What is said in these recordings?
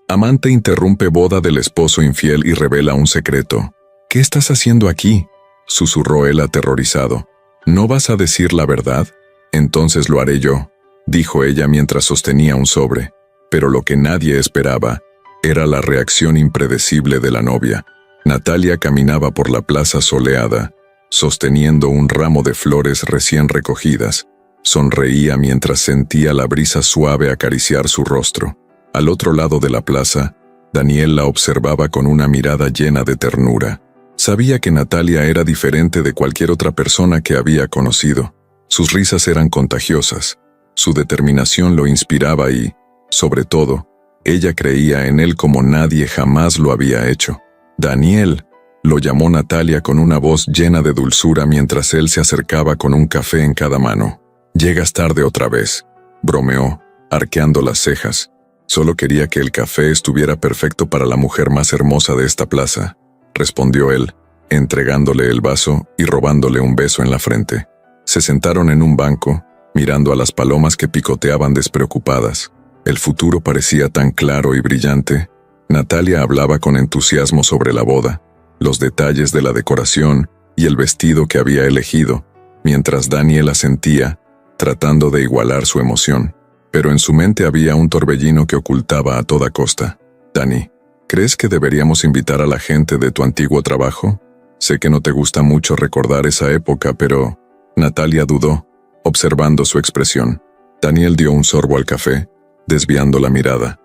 Amante interrumpe boda del esposo infiel y revela un secreto. ¿Qué estás haciendo aquí?, susurró él aterrorizado. ¿No vas a decir la verdad? Entonces lo haré yo, dijo ella mientras sostenía un sobre. Pero lo que nadie esperaba era la reacción impredecible de la novia. Natalia caminaba por la plaza soleada, sosteniendo un ramo de flores recién recogidas. Sonreía mientras sentía la brisa suave acariciar su rostro. Al otro lado de la plaza, Daniel la observaba con una mirada llena de ternura. Sabía que Natalia era diferente de cualquier otra persona que había conocido. Sus risas eran contagiosas, su determinación lo inspiraba y, sobre todo, ella creía en él como nadie jamás lo había hecho. «Daniel», lo llamó Natalia con una voz llena de dulzura mientras él se acercaba con un café en cada mano. «Llegas tarde otra vez», bromeó, arqueando las cejas. «Solo quería que el café estuviera perfecto para la mujer más hermosa de esta plaza», respondió él, entregándole el vaso y robándole un beso en la frente. Se sentaron en un banco, mirando a las palomas que picoteaban despreocupadas. El futuro parecía tan claro y brillante. Natalia hablaba con entusiasmo sobre la boda, los detalles de la decoración y el vestido que había elegido, mientras Daniel asentía, tratando de igualar su emoción. Pero en su mente había un torbellino que ocultaba a toda costa. «Dani, ¿crees que deberíamos invitar a la gente de tu antiguo trabajo? Sé que no te gusta mucho recordar esa época, pero...» Natalia dudó, observando su expresión. Daniel dio un sorbo al café, desviando la mirada.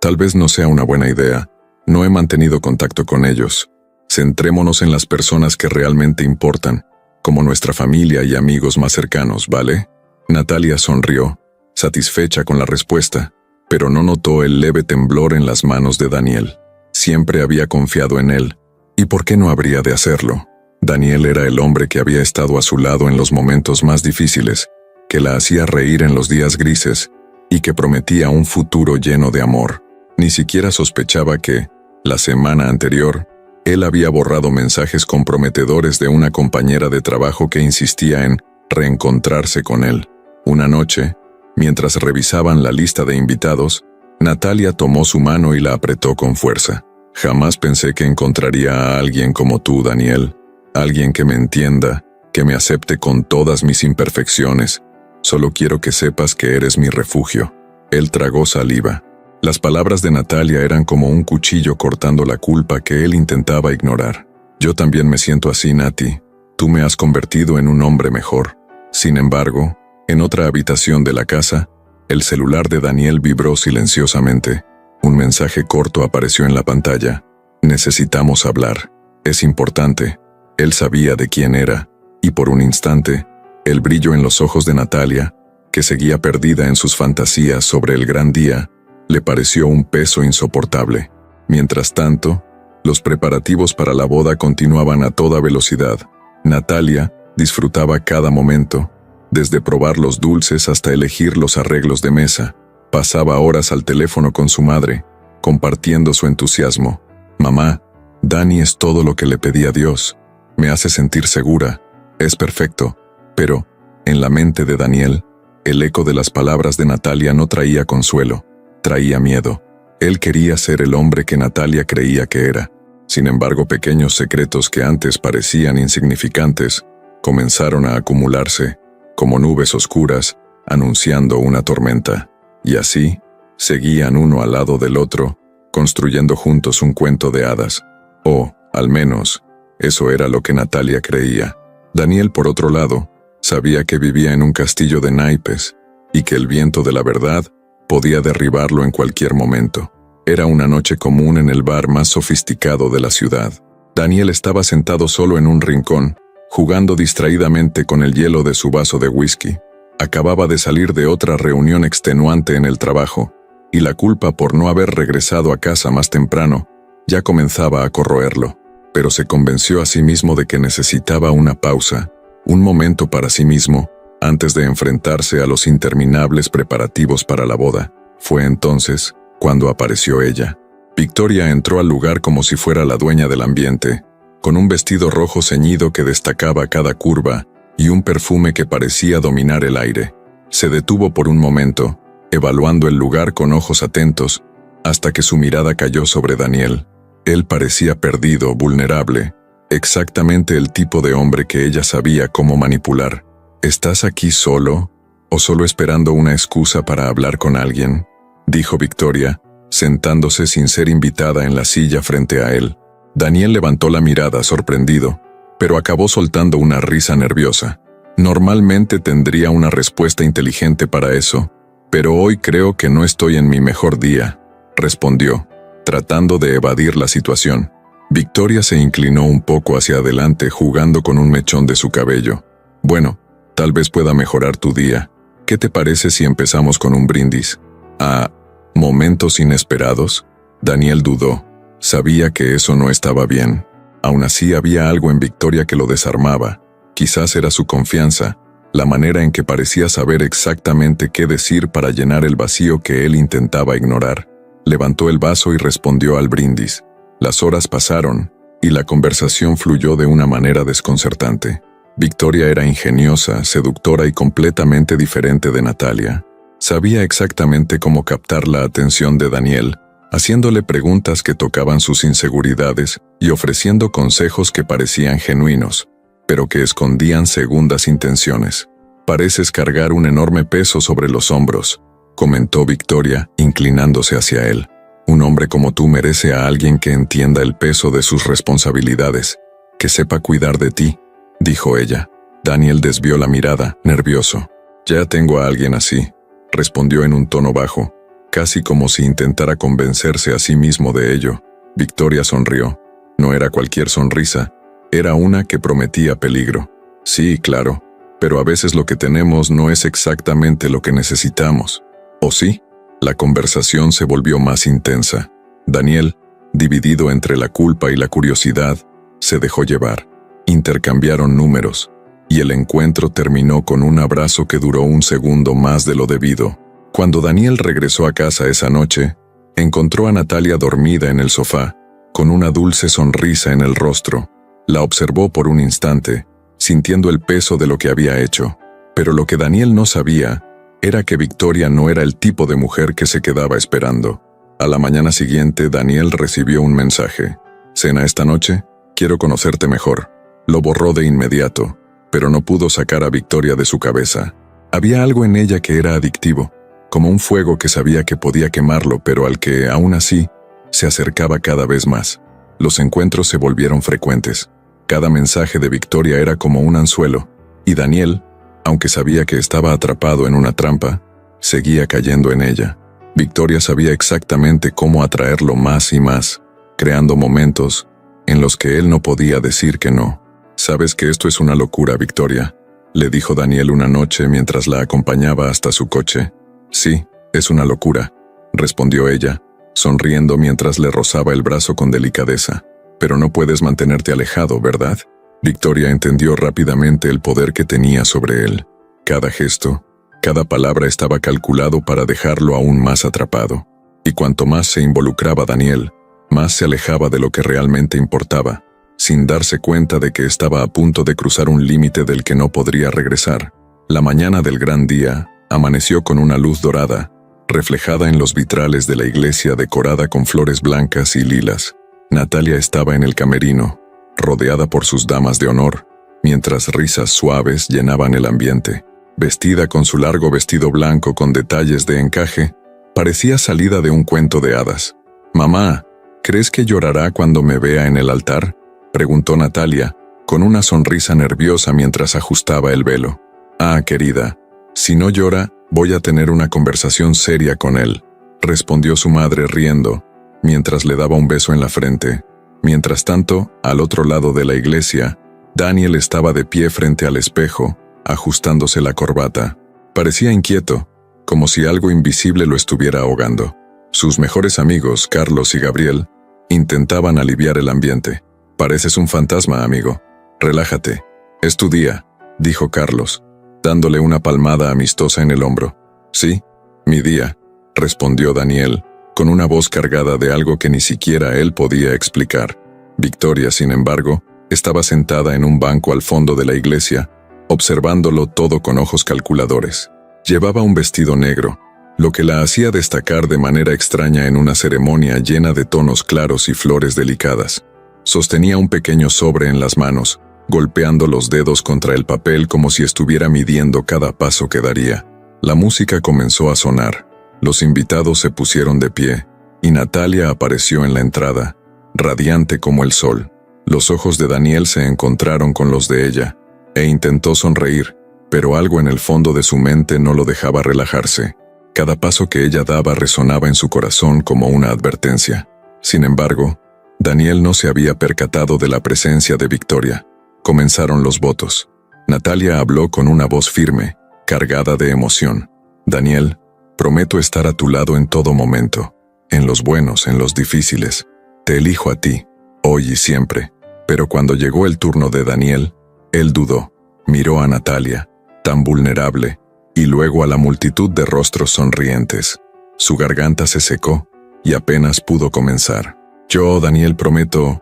Tal vez no sea una buena idea. No he mantenido contacto con ellos. Centrémonos en las personas que realmente importan, como nuestra familia y amigos más cercanos, ¿vale?» Natalia sonrió, satisfecha con la respuesta, pero no notó el leve temblor en las manos de Daniel. Siempre había confiado en él, ¿y por qué no habría de hacerlo? Daniel era el hombre que había estado a su lado en los momentos más difíciles, que la hacía reír en los días grises y que prometía un futuro lleno de amor. Ni siquiera sospechaba que, la semana anterior, él había borrado mensajes comprometedores de una compañera de trabajo que insistía en reencontrarse con él. Una noche, mientras revisaban la lista de invitados, Natalia tomó su mano y la apretó con fuerza. «Jamás pensé que encontraría a alguien como tú, Daniel. Alguien que me entienda, que me acepte con todas mis imperfecciones. Solo quiero que sepas que eres mi refugio». Él tragó saliva. Las palabras de Natalia eran como un cuchillo cortando la culpa que él intentaba ignorar. «Yo también me siento así, Nati. Tú me has convertido en un hombre mejor». Sin embargo, en otra habitación de la casa, el celular de Daniel vibró silenciosamente. Un mensaje corto apareció en la pantalla. «Necesitamos hablar. Es importante». Él sabía de quién era, y por un instante, el brillo en los ojos de Natalia, que seguía perdida en sus fantasías sobre el gran día, le pareció un peso insoportable. Mientras tanto, los preparativos para la boda continuaban a toda velocidad. Natalia disfrutaba cada momento, desde probar los dulces hasta elegir los arreglos de mesa. Pasaba horas al teléfono con su madre, compartiendo su entusiasmo. «Mamá, Dani es todo lo que le pedí a Dios. Me hace sentir segura. Es perfecto». Pero, en la mente de Daniel, el eco de las palabras de Natalia no traía consuelo. Traía miedo. Él quería ser el hombre que Natalia creía que era. Sin embargo, pequeños secretos que antes parecían insignificantes comenzaron a acumularse, como nubes oscuras, anunciando una tormenta. Y así, seguían uno al lado del otro, construyendo juntos un cuento de hadas. O, al menos, eso era lo que Natalia creía. Daniel, por otro lado, sabía que vivía en un castillo de naipes, y que el viento de la verdad podía derribarlo en cualquier momento. Era una noche común en el bar más sofisticado de la ciudad. Daniel estaba sentado solo en un rincón, jugando distraídamente con el hielo de su vaso de whisky. Acababa de salir de otra reunión extenuante en el trabajo, y la culpa por no haber regresado a casa más temprano ya comenzaba a corroerlo. Pero se convenció a sí mismo de que necesitaba una pausa, un momento para sí mismo, antes de enfrentarse a los interminables preparativos para la boda. Fue entonces cuando apareció ella. Victoria entró al lugar como si fuera la dueña del ambiente, con un vestido rojo ceñido que destacaba cada curva y un perfume que parecía dominar el aire. Se detuvo por un momento, evaluando el lugar con ojos atentos, hasta que su mirada cayó sobre Daniel. Él parecía perdido, vulnerable, exactamente el tipo de hombre que ella sabía cómo manipular. ¿Estás aquí solo? ¿O solo esperando una excusa para hablar con alguien?, dijo Victoria, sentándose sin ser invitada en la silla frente a él. Daniel levantó la mirada, sorprendido, pero acabó soltando una risa nerviosa. Normalmente tendría una respuesta inteligente para eso, pero hoy creo que no estoy en mi mejor día, respondió, tratando de evadir la situación. Victoria se inclinó un poco hacia adelante jugando con un mechón de su cabello. Bueno, tal vez pueda mejorar tu día. ¿Qué te parece si empezamos con un brindis? ¿A momentos inesperados? Daniel dudó. Sabía que eso no estaba bien. Aún así había algo en Victoria que lo desarmaba. Quizás era su confianza, la manera en que parecía saber exactamente qué decir para llenar el vacío que él intentaba ignorar. Levantó el vaso y respondió al brindis. Las horas pasaron, y la conversación fluyó de una manera desconcertante. Victoria era ingeniosa, seductora y completamente diferente de Natalia. Sabía exactamente cómo captar la atención de Daniel, haciéndole preguntas que tocaban sus inseguridades y ofreciendo consejos que parecían genuinos, pero que escondían segundas intenciones. «Pareces cargar un enorme peso sobre los hombros», comentó Victoria, inclinándose hacia él. «Un hombre como tú merece a alguien que entienda el peso de sus responsabilidades, que sepa cuidar de ti», dijo ella. Daniel desvió la mirada, nervioso. «Ya tengo a alguien así», respondió en un tono bajo, casi como si intentara convencerse a sí mismo de ello. Victoria sonrió. No era cualquier sonrisa, era una que prometía peligro. «Sí, claro, pero a veces lo que tenemos no es exactamente lo que necesitamos». ¿O sí? La conversación se volvió más intensa. Daniel, dividido entre la culpa y la curiosidad, se dejó llevar. Intercambiaron números, y el encuentro terminó con un abrazo que duró un segundo más de lo debido. Cuando Daniel regresó a casa esa noche, encontró a Natalia dormida en el sofá, con una dulce sonrisa en el rostro. La observó por un instante, sintiendo el peso de lo que había hecho. Pero lo que Daniel no sabía era que Victoria no era el tipo de mujer que se quedaba esperando. A la mañana siguiente, Daniel recibió un mensaje. «¿Cena esta noche? Quiero conocerte mejor». Lo borró de inmediato, pero no pudo sacar a Victoria de su cabeza. Había algo en ella que era adictivo, como un fuego que sabía que podía quemarlo, pero al que, aún así, se acercaba cada vez más. Los encuentros se volvieron frecuentes. Cada mensaje de Victoria era como un anzuelo, y Daniel, aunque sabía que estaba atrapado en una trampa, seguía cayendo en ella. Victoria sabía exactamente cómo atraerlo más y más, creando momentos en los que él no podía decir que no. «¿Sabes que esto es una locura, Victoria?», le dijo Daniel una noche mientras la acompañaba hasta su coche. «Sí, es una locura», respondió ella, sonriendo mientras le rozaba el brazo con delicadeza. «Pero no puedes mantenerte alejado, ¿verdad?». Victoria entendió rápidamente el poder que tenía sobre él. Cada gesto, cada palabra estaba calculado para dejarlo aún más atrapado. Y cuanto más se involucraba Daniel, más se alejaba de lo que realmente importaba, sin darse cuenta de que estaba a punto de cruzar un límite del que no podría regresar. La mañana del gran día amaneció con una luz dorada, reflejada en los vitrales de la iglesia decorada con flores blancas y lilas. Natalia estaba en el camerino, rodeada por sus damas de honor, mientras risas suaves llenaban el ambiente. Vestida con su largo vestido blanco con detalles de encaje, parecía salida de un cuento de hadas. «Mamá, ¿crees que llorará cuando me vea en el altar?», preguntó Natalia, con una sonrisa nerviosa mientras ajustaba el velo. «Ah, querida, si no llora, voy a tener una conversación seria con él», respondió su madre riendo, mientras le daba un beso en la frente. Mientras tanto, al otro lado de la iglesia, Daniel estaba de pie frente al espejo, ajustándose la corbata. Parecía inquieto, como si algo invisible lo estuviera ahogando. Sus mejores amigos, Carlos y Gabriel, intentaban aliviar el ambiente. «Pareces un fantasma, amigo. Relájate. Es tu día», dijo Carlos, dándole una palmada amistosa en el hombro. «Sí, mi día», respondió Daniel, con una voz cargada de algo que ni siquiera él podía explicar. Victoria, sin embargo, estaba sentada en un banco al fondo de la iglesia, observándolo todo con ojos calculadores. Llevaba un vestido negro, lo que la hacía destacar de manera extraña en una ceremonia llena de tonos claros y flores delicadas. Sostenía un pequeño sobre en las manos, golpeando los dedos contra el papel como si estuviera midiendo cada paso que daría. La música comenzó a sonar, los invitados se pusieron de pie, y Natalia apareció en la entrada, radiante como el sol. Los ojos de Daniel se encontraron con los de ella, e intentó sonreír, pero algo en el fondo de su mente no lo dejaba relajarse. Cada paso que ella daba resonaba en su corazón como una advertencia. Sin embargo, Daniel no se había percatado de la presencia de Victoria. Comenzaron los votos. Natalia habló con una voz firme, cargada de emoción. Daniel, prometo estar a tu lado en todo momento, en los buenos, en los difíciles. Te elijo a ti, hoy y siempre. Pero cuando llegó el turno de Daniel, él dudó, miró a Natalia, tan vulnerable, y luego a la multitud de rostros sonrientes. Su garganta se secó, y apenas pudo comenzar. Yo, Daniel, prometo.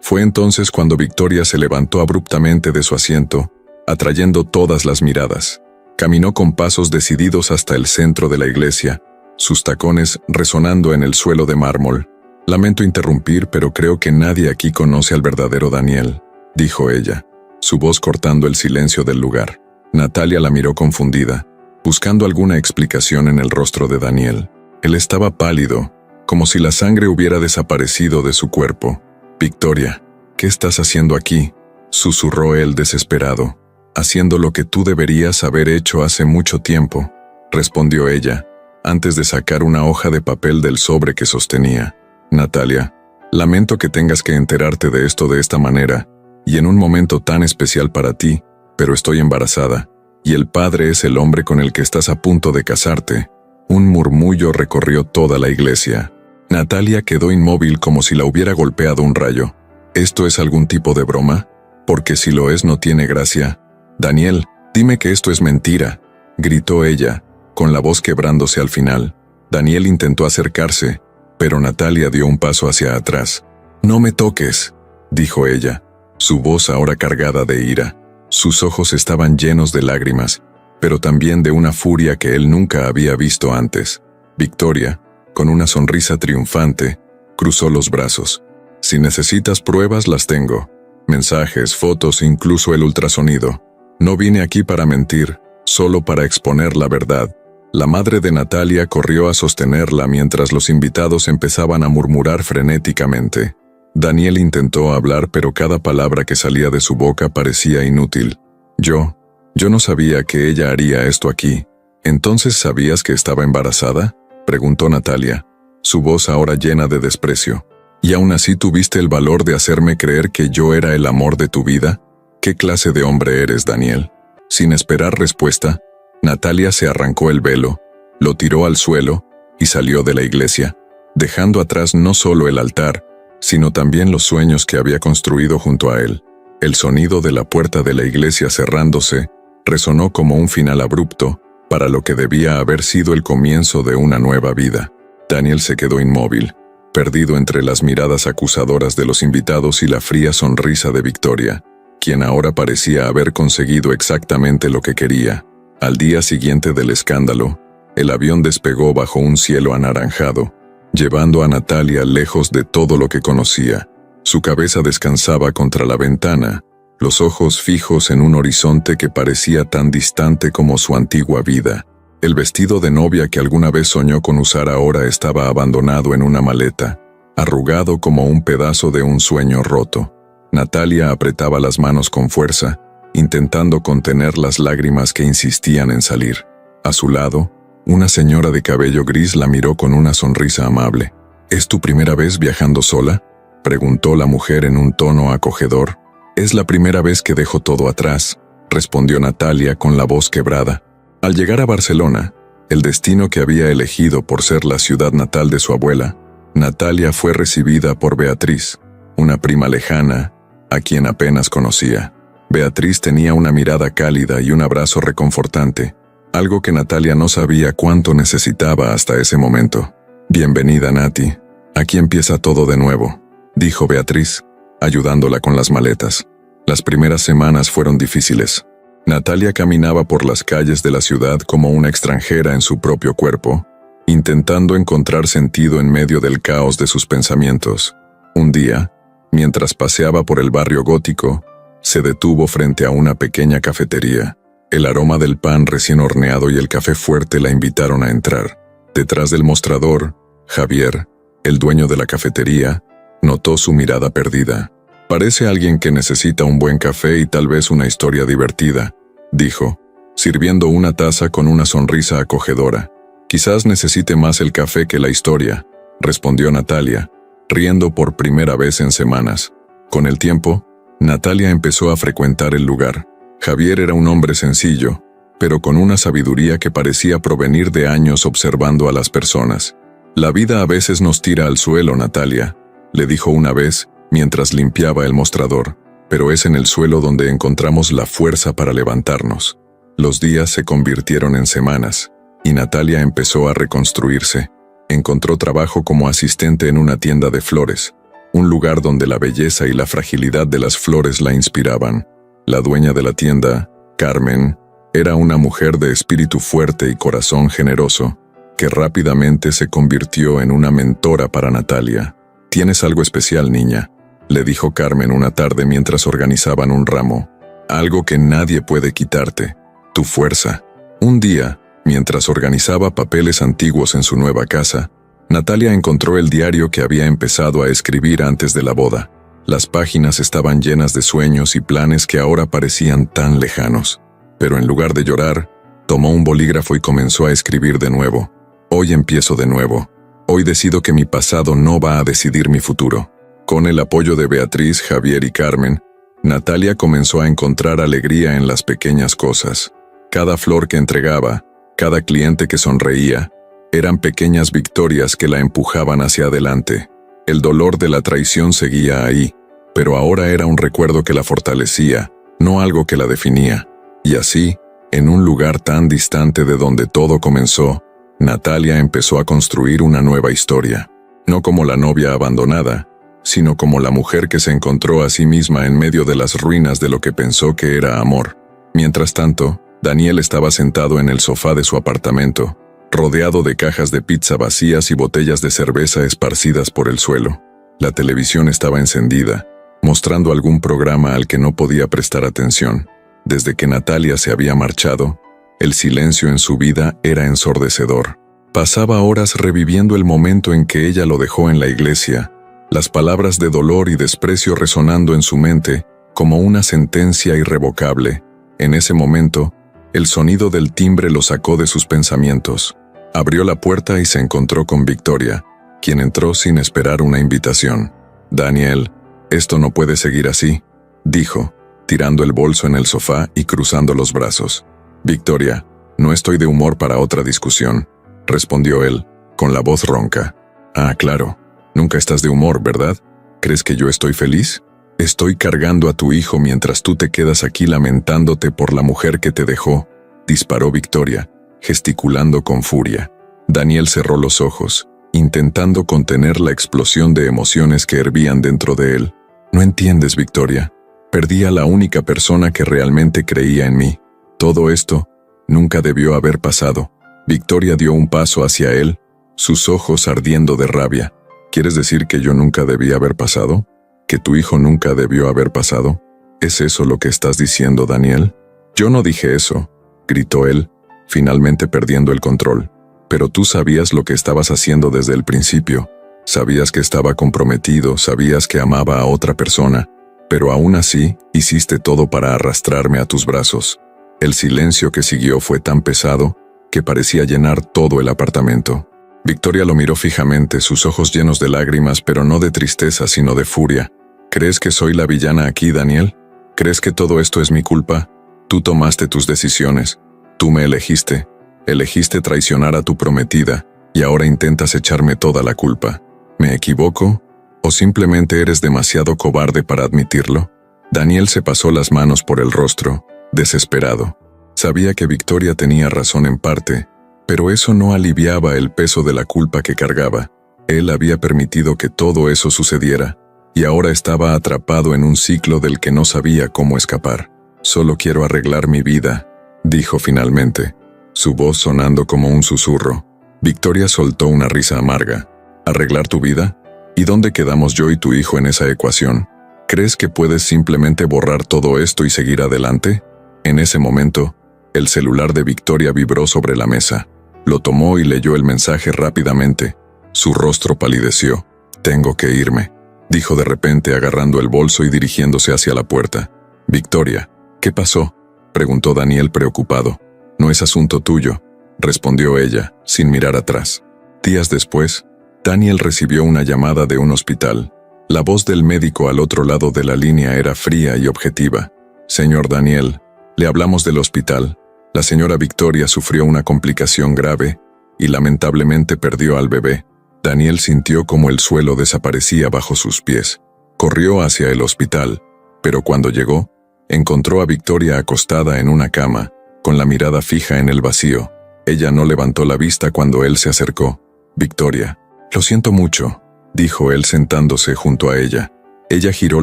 Fue entonces cuando Victoria se levantó abruptamente de su asiento, atrayendo todas las miradas. Caminó con pasos decididos hasta el centro de la iglesia, sus tacones resonando en el suelo de mármol. Lamento interrumpir, pero creo que nadie aquí conoce al verdadero Daniel, dijo ella, su voz cortando el silencio del lugar. Natalia la miró confundida, buscando alguna explicación en el rostro de Daniel. Él estaba pálido, como si la sangre hubiera desaparecido de su cuerpo. Victoria, ¿qué estás haciendo aquí?, susurró él desesperado. Haciendo lo que tú deberías haber hecho hace mucho tiempo, respondió ella, antes de sacar una hoja de papel del sobre que sostenía. Natalia, lamento que tengas que enterarte de esto de esta manera, y en un momento tan especial para ti, pero estoy embarazada, y el padre es el hombre con el que estás a punto de casarte. Un murmullo recorrió toda la iglesia. Natalia quedó inmóvil como si la hubiera golpeado un rayo. ¿Esto es algún tipo de broma? Porque si lo es no tiene gracia. Daniel, dime que esto es mentira, gritó ella, con la voz quebrándose al final. Daniel intentó acercarse, pero Natalia dio un paso hacia atrás. No me toques, dijo ella, su voz ahora cargada de ira. Sus ojos estaban llenos de lágrimas, pero también de una furia que él nunca había visto antes. Victoria, con una sonrisa triunfante, cruzó los brazos. Si necesitas pruebas, las tengo. Mensajes, fotos, incluso el ultrasonido. No vine aquí para mentir, solo para exponer la verdad. La madre de Natalia corrió a sostenerla mientras los invitados empezaban a murmurar frenéticamente. Daniel intentó hablar, pero cada palabra que salía de su boca parecía inútil. Yo no sabía que ella haría esto aquí. ¿Entonces sabías que estaba embarazada?, preguntó Natalia, su voz ahora llena de desprecio. ¿Y aún así tuviste el valor de hacerme creer que yo era el amor de tu vida? ¿Qué clase de hombre eres, Daniel? Sin esperar respuesta, Natalia se arrancó el velo, lo tiró al suelo y salió de la iglesia, dejando atrás no solo el altar, sino también los sueños que había construido junto a él. El sonido de la puerta de la iglesia cerrándose resonó como un final abrupto para lo que debía haber sido el comienzo de una nueva vida. Daniel se quedó inmóvil, perdido entre las miradas acusadoras de los invitados y la fría sonrisa de Victoria, quien ahora parecía haber conseguido exactamente lo que quería. Al día siguiente del escándalo, el avión despegó bajo un cielo anaranjado, llevando a Natalia lejos de todo lo que conocía. Su cabeza descansaba contra la ventana, los ojos fijos en un horizonte que parecía tan distante como su antigua vida. El vestido de novia que alguna vez soñó con usar ahora estaba abandonado en una maleta, arrugado como un pedazo de un sueño roto. Natalia apretaba las manos con fuerza, intentando contener las lágrimas que insistían en salir. A su lado, una señora de cabello gris la miró con una sonrisa amable. ¿Es tu primera vez viajando sola?, preguntó la mujer en un tono acogedor. Es la primera vez que dejo todo atrás, respondió Natalia con la voz quebrada. Al llegar a Barcelona, el destino que había elegido por ser la ciudad natal de su abuela, Natalia fue recibida por Beatriz, una prima lejana, a quien apenas conocía. Beatriz tenía una mirada cálida y un abrazo reconfortante, algo que Natalia no sabía cuánto necesitaba hasta ese momento. Bienvenida, Nati. Aquí empieza todo de nuevo, dijo Beatriz, ayudándola con las maletas. Las primeras semanas fueron difíciles. Natalia caminaba por las calles de la ciudad como una extranjera en su propio cuerpo, intentando encontrar sentido en medio del caos de sus pensamientos. Un día, mientras paseaba por el barrio gótico, se detuvo frente a una pequeña cafetería. El aroma del pan recién horneado y el café fuerte la invitaron a entrar. Detrás del mostrador, Javier, el dueño de la cafetería, notó su mirada perdida. «Parece alguien que necesita un buen café y tal vez una historia divertida», dijo, sirviendo una taza con una sonrisa acogedora. «Quizás necesite más el café que la historia», respondió Natalia, riendo por primera vez en semanas. Con el tiempo, Natalia empezó a frecuentar el lugar. Javier era un hombre sencillo, pero con una sabiduría que parecía provenir de años observando a las personas. «La vida a veces nos tira al suelo, Natalia», le dijo una vez, mientras limpiaba el mostrador, «pero es en el suelo donde encontramos la fuerza para levantarnos». Los días se convirtieron en semanas, y Natalia empezó a reconstruirse. Encontró trabajo como asistente en una tienda de flores, un lugar donde la belleza y la fragilidad de las flores la inspiraban. La dueña de la tienda, Carmen, era una mujer de espíritu fuerte y corazón generoso, que rápidamente se convirtió en una mentora para Natalia. «Tienes algo especial, niña», le dijo Carmen una tarde mientras organizaban un ramo. «Algo que nadie puede quitarte, tu fuerza». Un día, mientras organizaba papeles antiguos en su nueva casa, Natalia encontró el diario que había empezado a escribir antes de la boda. Las páginas estaban llenas de sueños y planes que ahora parecían tan lejanos. Pero en lugar de llorar, tomó un bolígrafo y comenzó a escribir de nuevo. «Hoy empiezo de nuevo. Hoy decido que mi pasado no va a decidir mi futuro». Con el apoyo de Beatriz, Javier y Carmen, Natalia comenzó a encontrar alegría en las pequeñas cosas. Cada flor que entregaba, cada cliente que sonreía, eran pequeñas victorias que la empujaban hacia adelante. El dolor de la traición seguía ahí, pero ahora era un recuerdo que la fortalecía, no algo que la definía. Y así, en un lugar tan distante de donde todo comenzó, Natalia empezó a construir una nueva historia. No como la novia abandonada, sino como la mujer que se encontró a sí misma en medio de las ruinas de lo que pensó que era amor. Mientras tanto, Daniel estaba sentado en el sofá de su apartamento, rodeado de cajas de pizza vacías y botellas de cerveza esparcidas por el suelo. La televisión estaba encendida, mostrando algún programa al que no podía prestar atención. Desde que Natalia se había marchado, el silencio en su vida era ensordecedor. Pasaba horas reviviendo el momento en que ella lo dejó en la iglesia, las palabras de dolor y desprecio resonando en su mente como una sentencia irrevocable. En ese momento, el sonido del timbre lo sacó de sus pensamientos. Abrió la puerta y se encontró con Victoria, quien entró sin esperar una invitación. «Daniel, esto no puede seguir así», dijo, tirando el bolso en el sofá y cruzando los brazos. «Victoria, no estoy de humor para otra discusión», respondió él, con la voz ronca. «Ah, claro, nunca estás de humor, ¿verdad? ¿Crees que yo estoy feliz? Estoy cargando a tu hijo mientras tú te quedas aquí lamentándote por la mujer que te dejó», disparó Victoria, gesticulando con furia. Daniel cerró los ojos, intentando contener la explosión de emociones que hervían dentro de él. «No entiendes, Victoria. Perdí a la única persona que realmente creía en mí. Todo esto nunca debió haber pasado». Victoria dio un paso hacia él, sus ojos ardiendo de rabia. «¿Quieres decir que yo nunca debí haber pasado? ¿Que tu hijo nunca debió haber pasado? ¿Es eso lo que estás diciendo, Daniel?» «Yo no dije eso», gritó él, finalmente perdiendo el control. «Pero tú sabías lo que estabas haciendo desde el principio. Sabías que estaba comprometido, sabías que amaba a otra persona, pero aún así hiciste todo para arrastrarme a tus brazos». El silencio que siguió fue tan pesado que parecía llenar todo el apartamento. Victoria lo miró fijamente, sus ojos llenos de lágrimas, pero no de tristeza, sino de furia. «¿Crees que soy la villana aquí, Daniel? ¿Crees que todo esto es mi culpa? Tú tomaste tus decisiones. Tú me elegiste. Elegiste traicionar a tu prometida, y ahora intentas echarme toda la culpa. ¿Me equivoco? ¿O simplemente eres demasiado cobarde para admitirlo?» Daniel se pasó las manos por el rostro, desesperado. Sabía que Victoria tenía razón en parte, pero eso no aliviaba el peso de la culpa que cargaba. Él había permitido que todo eso sucediera, y ahora estaba atrapado en un ciclo del que no sabía cómo escapar. Solo quiero arreglar mi vida, dijo finalmente, su voz sonando como un susurro. Victoria soltó una risa amarga. ¿Arreglar tu vida? ¿Y dónde quedamos yo y tu hijo en esa ecuación? ¿Crees que puedes simplemente borrar todo esto y seguir adelante? En ese momento, el celular de Victoria vibró sobre la mesa. Lo tomó y leyó el mensaje rápidamente. Su rostro palideció. «Tengo que irme», dijo de repente agarrando el bolso y dirigiéndose hacia la puerta. «Victoria, ¿qué pasó?», preguntó Daniel preocupado. «No es asunto tuyo», respondió ella, sin mirar atrás. Días después, Daniel recibió una llamada de un hospital. La voz del médico al otro lado de la línea era fría y objetiva. «Señor Daniel, le hablamos del hospital. La señora Victoria sufrió una complicación grave y lamentablemente perdió al bebé». Daniel sintió como el suelo desaparecía bajo sus pies. Corrió hacia el hospital, pero cuando llegó, encontró a Victoria acostada en una cama, con la mirada fija en el vacío. Ella no levantó la vista cuando él se acercó. «Victoria, lo siento mucho», dijo él sentándose junto a ella. Ella giró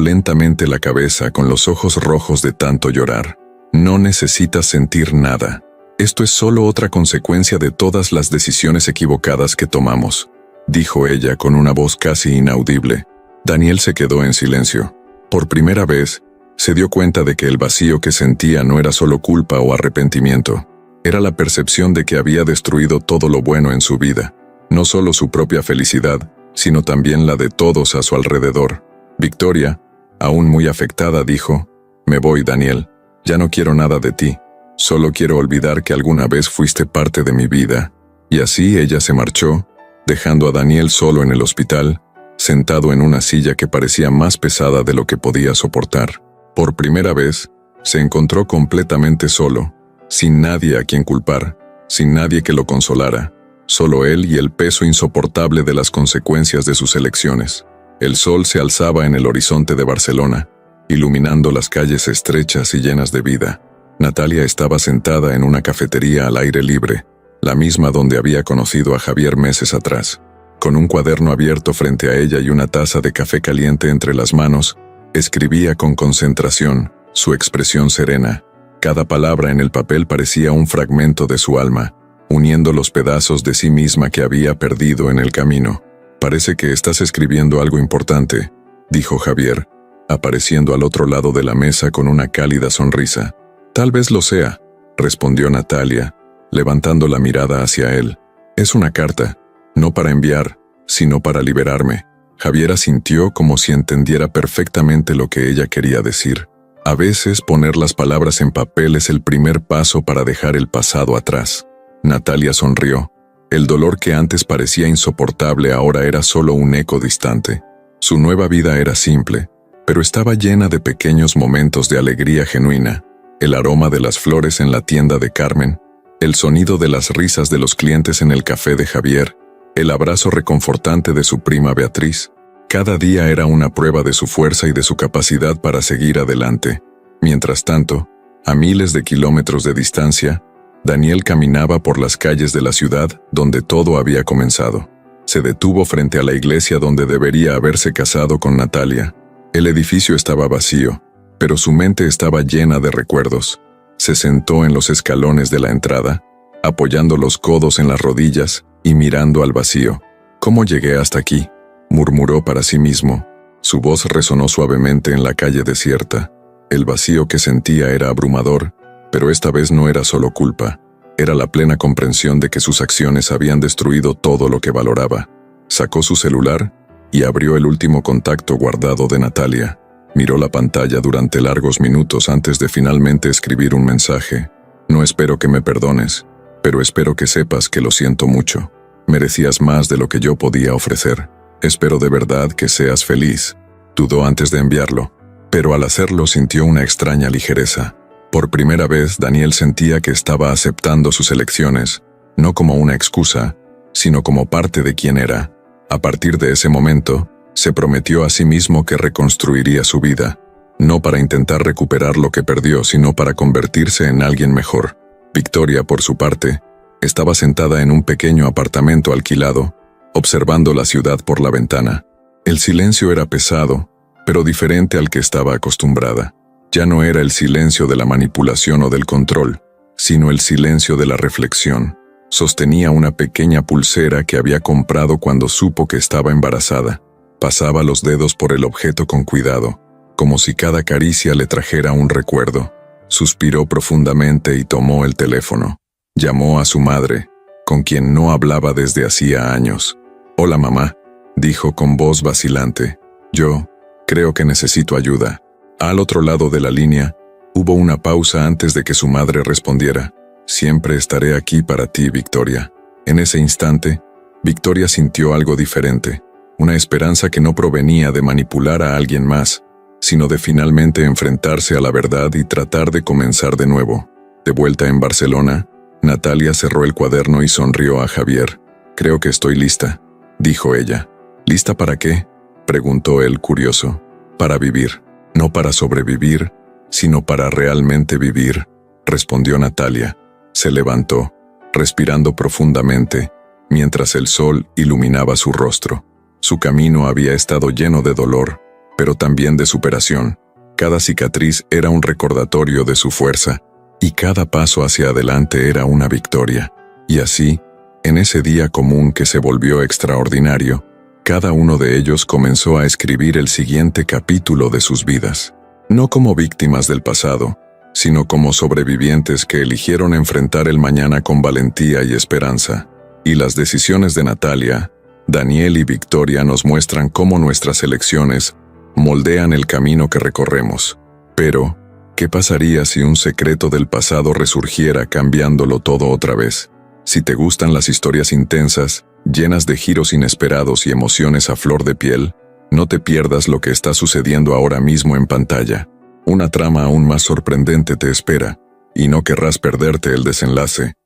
lentamente la cabeza con los ojos rojos de tanto llorar. «No necesitas sentir nada. Esto es solo otra consecuencia de todas las decisiones equivocadas que tomamos», dijo ella con una voz casi inaudible. Daniel se quedó en silencio. Por primera vez, se dio cuenta de que el vacío que sentía no era solo culpa o arrepentimiento. Era la percepción de que había destruido todo lo bueno en su vida. No solo su propia felicidad, sino también la de todos a su alrededor. Victoria, aún muy afectada, dijo: «Me voy, Daniel. Ya no quiero nada de ti. Solo quiero olvidar que alguna vez fuiste parte de mi vida». Y así ella se marchó, dejando a Daniel solo en el hospital, sentado en una silla que parecía más pesada de lo que podía soportar. Por primera vez, se encontró completamente solo, sin nadie a quien culpar, sin nadie que lo consolara, solo él y el peso insoportable de las consecuencias de sus elecciones. El sol se alzaba en el horizonte de Barcelona, iluminando las calles estrechas y llenas de vida. Natalia estaba sentada en una cafetería al aire libre, la misma donde había conocido a Javier meses atrás. Con un cuaderno abierto frente a ella y una taza de café caliente entre las manos, escribía con concentración, su expresión serena. Cada palabra en el papel parecía un fragmento de su alma, uniendo los pedazos de sí misma que había perdido en el camino. «Parece que estás escribiendo algo importante», dijo Javier, apareciendo al otro lado de la mesa con una cálida sonrisa. «Tal vez lo sea», respondió Natalia, levantando la mirada hacia él. «Es una carta, no para enviar, sino para liberarme». Javier asintió como si entendiera perfectamente lo que ella quería decir. A veces poner las palabras en papel es el primer paso para dejar el pasado atrás. Natalia sonrió. El dolor que antes parecía insoportable ahora era solo un eco distante. Su nueva vida era simple, pero estaba llena de pequeños momentos de alegría genuina. El aroma de las flores en la tienda de Carmen, el sonido de las risas de los clientes en el café de Javier, el abrazo reconfortante de su prima Beatriz. Cada día era una prueba de su fuerza y de su capacidad para seguir adelante. Mientras tanto, a miles de kilómetros de distancia, Daniel caminaba por las calles de la ciudad donde todo había comenzado. Se detuvo frente a la iglesia donde debería haberse casado con Natalia. El edificio estaba vacío, pero su mente estaba llena de recuerdos. Se sentó en los escalones de la entrada, apoyando los codos en las rodillas y mirando al vacío. «¿Cómo llegué hasta aquí?», murmuró para sí mismo. Su voz resonó suavemente en la calle desierta. El vacío que sentía era abrumador, pero esta vez no era solo culpa. Era la plena comprensión de que sus acciones habían destruido todo lo que valoraba. Sacó su celular y abrió el último contacto guardado de Natalia. Miró la pantalla durante largos minutos antes de finalmente escribir un mensaje. «No espero que me perdones, pero espero que sepas que lo siento mucho. Merecías más de lo que yo podía ofrecer. Espero de verdad que seas feliz». Dudó antes de enviarlo, pero al hacerlo sintió una extraña ligereza. Por primera vez, Daniel sentía que estaba aceptando sus elecciones, no como una excusa, sino como parte de quien era. A partir de ese momento, se prometió a sí mismo que reconstruiría su vida, no para intentar recuperar lo que perdió, sino para convertirse en alguien mejor. Victoria, por su parte, estaba sentada en un pequeño apartamento alquilado, observando la ciudad por la ventana. El silencio era pesado, pero diferente al que estaba acostumbrada. Ya no era el silencio de la manipulación o del control, sino el silencio de la reflexión. Sostenía una pequeña pulsera que había comprado cuando supo que estaba embarazada. Pasaba los dedos por el objeto con cuidado, como si cada caricia le trajera un recuerdo. Suspiró profundamente y tomó el teléfono. Llamó a su madre, con quien no hablaba desde hacía años. «Hola, mamá», dijo con voz vacilante. «Yo creo que necesito ayuda». Al otro lado de la línea, hubo una pausa antes de que su madre respondiera. «Siempre estaré aquí para ti, Victoria». En ese instante, Victoria sintió algo diferente, una esperanza que no provenía de manipular a alguien más, sino de finalmente enfrentarse a la verdad y tratar de comenzar de nuevo. De vuelta en Barcelona, Natalia cerró el cuaderno y sonrió a Javier. «Creo que estoy lista», dijo ella. «¿Lista para qué?», preguntó él curioso. «Para vivir. No para sobrevivir, sino para realmente vivir», respondió Natalia. Se levantó, respirando profundamente, mientras el sol iluminaba su rostro. Su camino había estado lleno de dolor, pero también de superación. Cada cicatriz era un recordatorio de su fuerza, y cada paso hacia adelante era una victoria. Y así, en ese día común que se volvió extraordinario, cada uno de ellos comenzó a escribir el siguiente capítulo de sus vidas. No como víctimas del pasado, sino como sobrevivientes que eligieron enfrentar el mañana con valentía y esperanza. Y las decisiones de Natalia, Daniel y Victoria nos muestran cómo nuestras elecciones moldean el camino que recorremos. Pero, ¿qué pasaría si un secreto del pasado resurgiera cambiándolo todo otra vez? Si te gustan las historias intensas, llenas de giros inesperados y emociones a flor de piel, no te pierdas lo que está sucediendo ahora mismo en pantalla. Una trama aún más sorprendente te espera, y no querrás perderte el desenlace.